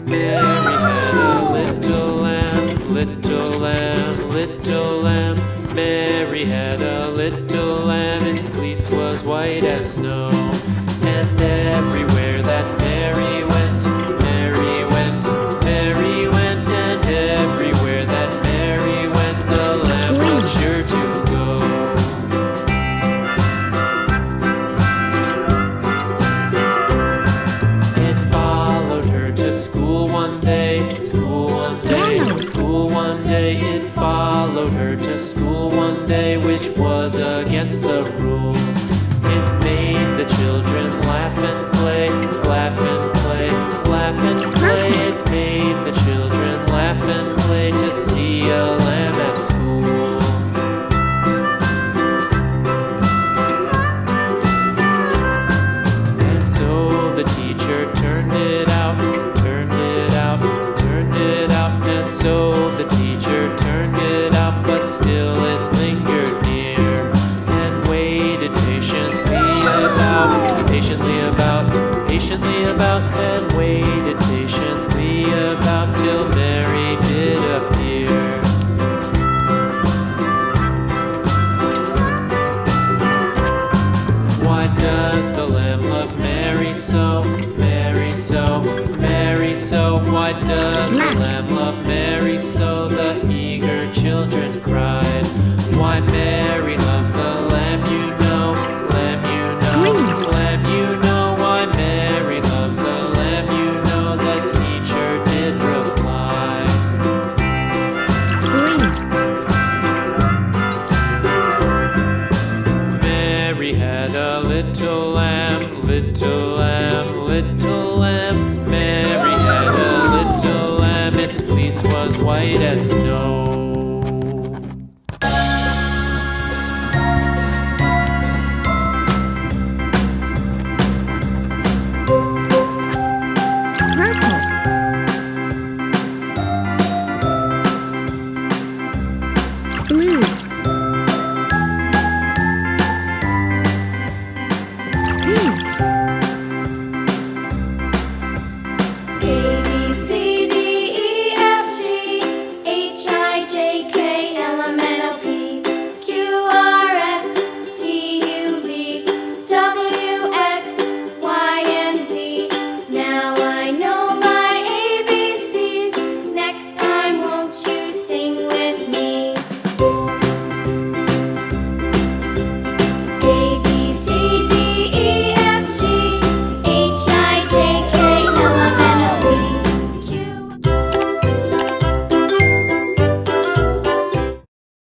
Mary had a little lamb, little lamb, little lamb. Mary had a little lamb, its fleece was white as snow. And everywhere that Mary went, Mary went, Mary went. And everywhere that Mary went, the lamb was sure to go. It followed her to school one day, school one day, school one day. It followed her to school one day, which was against the rules. It made the children laugh and play, laugh and play, laugh and play. It made the children laugh and play to see a lamb at school. And so the teacher turned it out, turned it out, turned it out. And so the teacher turned it out, but still it lingered near and waited patiently about, patiently about, patiently about, and waited patiently about till Mary did appear. Why does the lamb love Mary so, Mary so, Mary so? Why does the lamb love Mary so? The eager children cried. Why Mary loves the lamb, you know, lamb, you know, lamb, you know. Why Mary loves the lamb, you know, the teacher did reply. Mary had a little lamb, little lamb, little lamb. Mary had a little lamb, its fleece was white as